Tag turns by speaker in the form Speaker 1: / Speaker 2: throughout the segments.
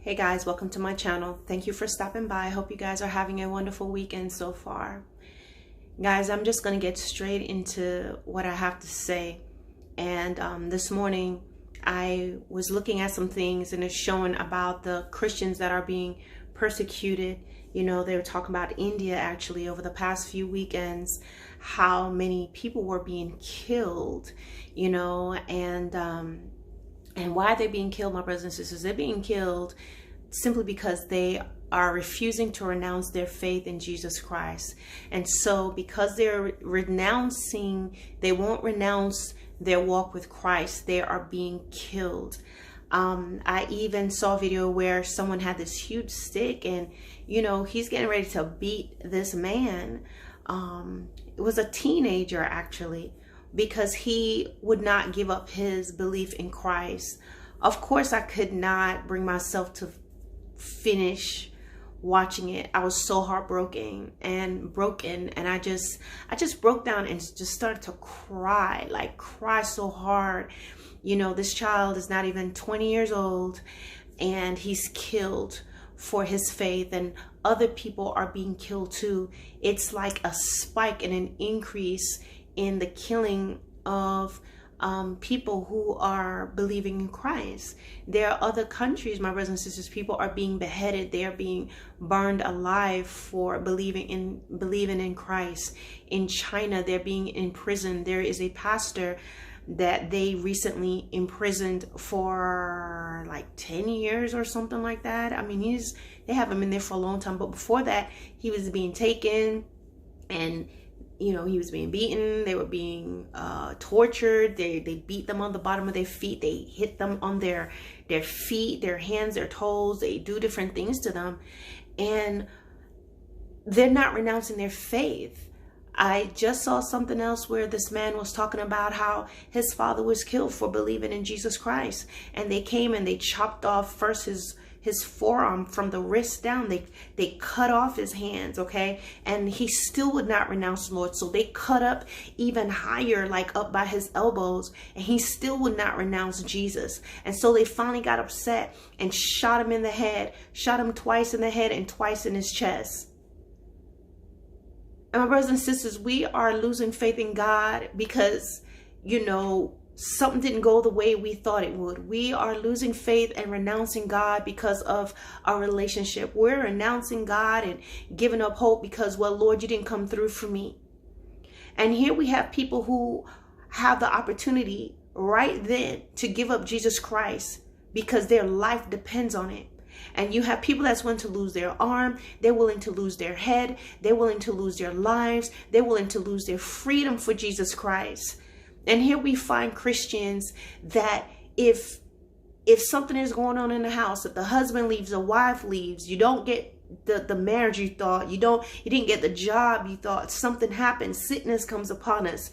Speaker 1: Hey guys, welcome to my channel. Thank you for stopping by. I hope you guys are having a wonderful weekend so far. Guys, I'm just going to get straight into what I have to say. And this morning, I was looking at some things and it's showing about the Christians that are being persecuted. You know, they were talking about India actually over the past few weekends, how many people were being killed, you know, and why are they being killed, my brothers and sisters? They're being killed simply because they are refusing to renounce their faith in Jesus Christ. And so because they're renouncing, they won't renounce their walk with Christ, they are being killed. I even saw a video where someone had this huge stick and, you know, he's getting ready to beat this man. It was a teenager actually, because he would not give up his belief in Christ. Of course, I could not bring myself to finish watching it. I was so heartbroken and broken, and I just broke down and just started to cry, like cry so hard. You know, this child is not even 20 years old and he's killed for his faith, and other people are being killed too. It's like a spike and an increase in the killing of people who are believing in Christ. There are other countries, my brothers and sisters, people are being beheaded. They are being burned alive for believing in Christ. In China, they're being imprisoned. There is a pastor that they recently imprisoned for like 10 years or something like that. I mean, they have him in there for a long time, but before that, he was being taken and, you know, he was being beaten. They were being tortured. They beat them on the bottom of their feet. They hit them on their feet, their hands, their toes. They do different things to them. And they're not renouncing their faith. I just saw something else where this man was talking about how his father was killed for believing in Jesus Christ. And they came and they chopped off first his forearm from the wrist down. They cut off his hands, okay? And he still would not renounce the Lord. So they cut up even higher, like up by his elbows, and he still would not renounce Jesus. And so they finally got upset and shot him in the head, shot him twice in the head and twice in his chest. And my brothers and sisters, we are losing faith in God because, you know, something didn't go the way we thought it would. We are losing faith and renouncing God because of our relationship. We're renouncing God and giving up hope because, well, Lord, you didn't come through for me. And here we have people who have the opportunity right then to give up Jesus Christ because their life depends on it. And you have people that's willing to lose their arm. They're willing to lose their head. They're willing to lose their lives. They're willing to lose their freedom for Jesus Christ. And here we find Christians that if something is going on in the house, if the husband leaves, the wife leaves, you don't get the marriage you thought, you didn't get the job you thought, something happens, sickness comes upon us,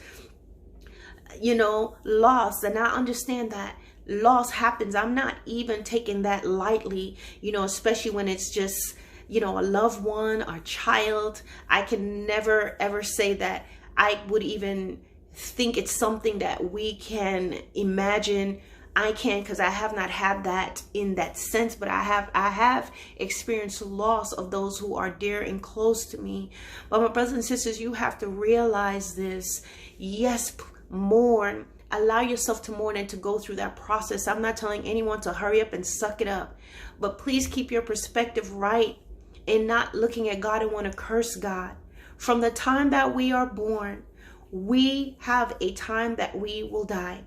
Speaker 1: you know, loss. And I understand that loss happens. I'm not even taking that lightly, you know, especially when it's just, you know, a loved one or child. I can never ever say that I would even think it's something that we can imagine. I can, because I have not had that in that sense, but I have experienced loss of those who are dear and close to me. But my brothers and sisters, you have to realize this. Yes, mourn. Allow yourself to mourn and to go through that process. I'm not telling anyone to hurry up and suck it up, but please keep your perspective right and not looking at God and want to curse God. From the time that we are born, we have a time that we will die,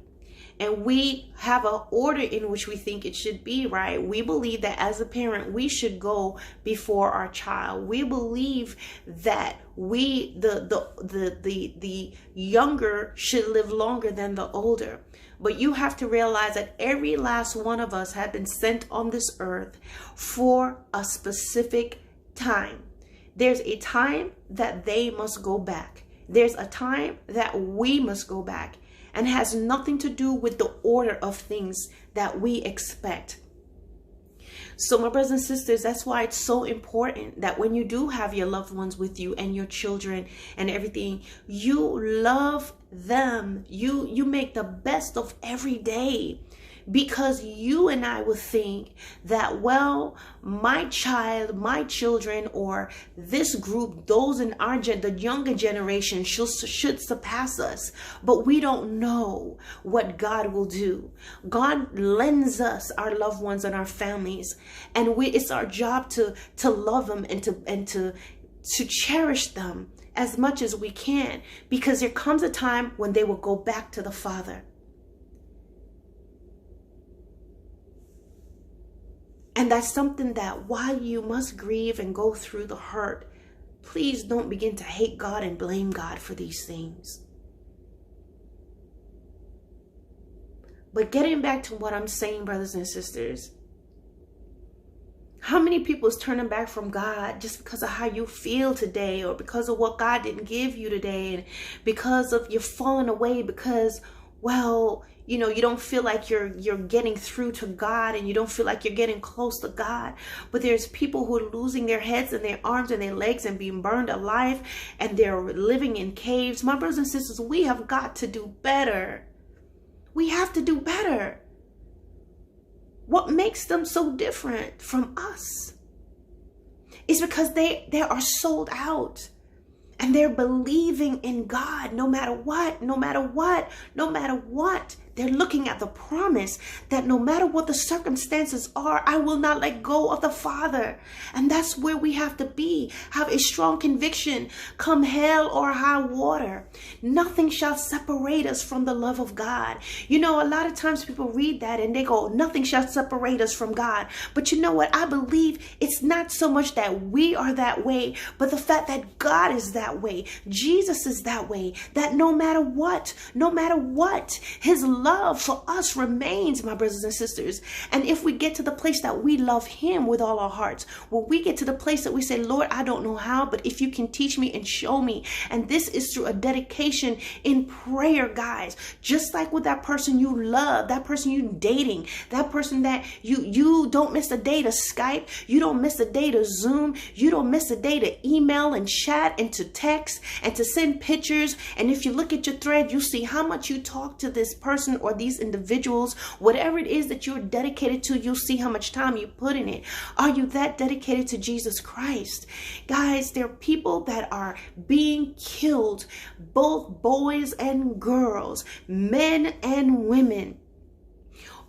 Speaker 1: and we have an order in which we think it should be, right? We believe that as a parent, we should go before our child. We believe that the younger should live longer than the older. But you have to realize that every last one of us have been sent on this earth for a specific time. There's a time that they must go back. There's a time that we must go back, and has nothing to do with the order of things that we expect. So my brothers and sisters, that's why it's so important that when you do have your loved ones with you and your children and everything, you love them. You make the best of every day. Because you and I would think that, well, my child, my children, or this group, those in the younger generation should surpass us. But we don't know what God will do. God lends us our loved ones and our families, and it's our job to love them and to cherish them as much as we can, because there comes a time when they will go back to the Father. And that's something that, while you must grieve and go through the hurt, please don't begin to hate God and blame God for these things. But getting back to what I'm saying, brothers and sisters, how many people is turning back from God just because of how you feel today, or because of what God didn't give you today, and because of you falling away because, well, you know, you don't feel like you're getting through to God, and you don't feel like you're getting close to God. But there's people who are losing their heads and their arms and their legs and being burned alive, and they're living in caves. My brothers and sisters, we have got to do better. We have to do better. What makes them so different from us is because they are sold out. And they're believing in God no matter what, no matter what, no matter what. They're looking at the promise that no matter what the circumstances are, I will not let go of the Father. And that's where we have to be. Have a strong conviction, come hell or high water. Nothing shall separate us from the love of God. You know, a lot of times people read that and they go, nothing shall separate us from God. But you know what? I believe it's not so much that we are that way, but the fact that God is that way. Jesus is that way. That no matter what, his love for us remains, my brothers and sisters. And if we get to the place that we love him with all our hearts, when we get to the place that we say, Lord, I don't know how, but if you can teach me and show me. And this is through a dedication in prayer, guys. Just like with that person you love, that person you dating, that person that you don't miss a day to Skype, you don't miss a day to Zoom, you don't miss a day to email and chat and to text and to send pictures. And if you look at your thread, you see how much you talk to this person or these individuals. Whatever it is that you're dedicated to, you'll see how much time you put in it. Are you that dedicated to Jesus Christ? Guys, there are people that are being killed, both boys and girls, men and women,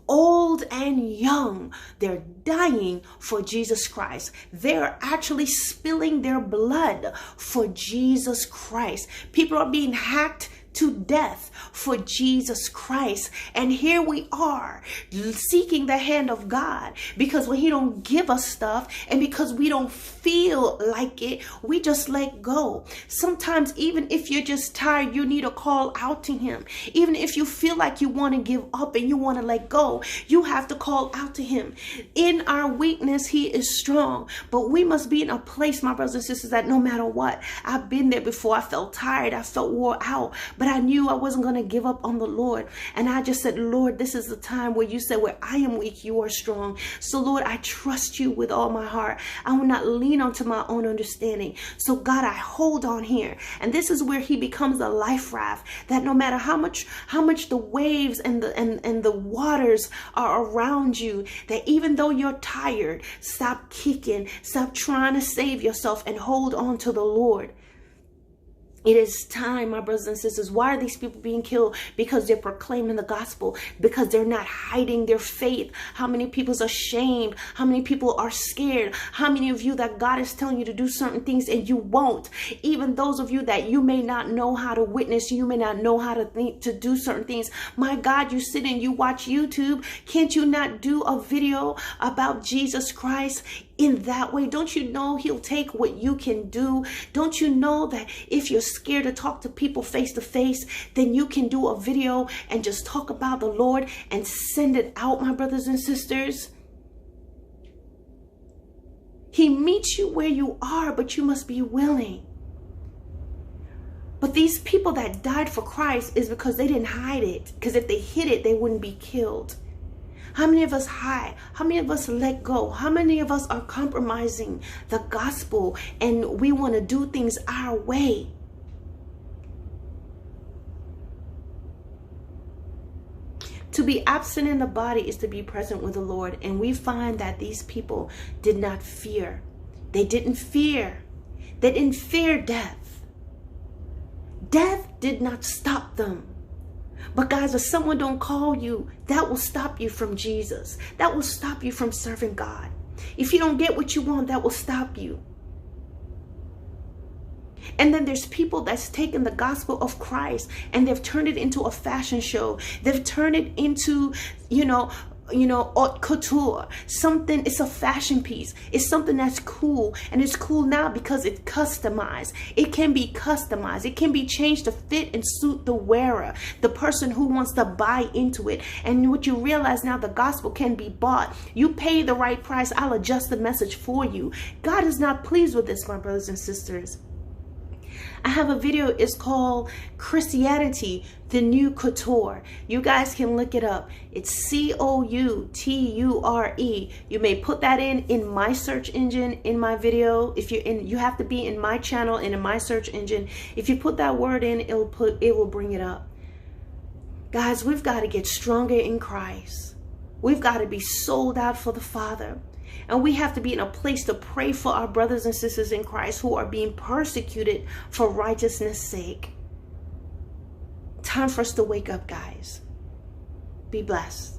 Speaker 1: old and young. They're dying for Jesus Christ. They're actually spilling their blood for Jesus Christ. People are being hacked to death for Jesus Christ. And here we are seeking the hand of God, because when he don't give us stuff and because we don't feel like it, we just let go. Sometimes even if you're just tired, you need to call out to him. Even if you feel like you want to give up and you want to let go, you have to call out to him. In our weakness, he is strong. But we must be in a place, my brothers and sisters, that no matter what, I've been there before. I felt tired. I felt wore out. But I knew I wasn't going to give up on the Lord. And I just said, Lord, this is the time where you said, where I am weak, you are strong. So Lord, I trust you with all my heart. I will not lean onto my own understanding. So God, I hold on here. And this is where he becomes a life raft, that no matter how much the waves and the waters are around you, that even though you're tired, stop kicking, stop trying to save yourself and hold on to the Lord. It is time, my brothers and sisters. Why are these people being killed? Because they're proclaiming the gospel, because they're not hiding their faith. How many people are ashamed? How many people are scared? How many of you that God is telling you to do certain things and you won't? Even those of you that you may not know how to witness, you may not know how to think, to do certain things. My God, you sit and you watch YouTube. Can't you not do a video about Jesus Christ in that way? Don't you know he'll take what you can do? Don't you know that if you're scared to talk to people face to face, then you can do a video and just talk about the Lord and send it out, my brothers and sisters? He meets you where you are, but you must be willing. But these people that died for Christ is because they didn't hide it. Because if they hid it, they wouldn't be killed. How many of us hide? How many of us let go? How many of us are compromising the gospel and we want to do things our way? To be absent in the body is to be present with the Lord. And we find that these people did not fear. They didn't fear. They didn't fear death. Death did not stop them. But guys, if someone don't call you, that will stop you from Jesus. That will stop you from serving God. If you don't get what you want, that will stop you. And then there's people that's taken the gospel of Christ and they've turned it into a fashion show. They've turned it into, haute couture. Something, it's a fashion piece. It's something that's cool. And it's cool now because it's customized. It can be customized. It can be changed to fit and suit the wearer, the person who wants to buy into it. And what you realize now, the gospel can be bought. You pay the right price, I'll adjust the message for you. God is not pleased with this, my brothers and sisters. I have a video, it's called Christianity, the New Couture. You guys can look it up. It's COUTURE. You may put that in my search engine, in my video. If you're in, you have to be in my channel and in my search engine. If you put that word in, it will bring it up. Guys, we've got to get stronger in Christ. We've got to be sold out for the Father. And we have to be in a place to pray for our brothers and sisters in Christ who are being persecuted for righteousness' sake. Time for us to wake up, guys. Be blessed.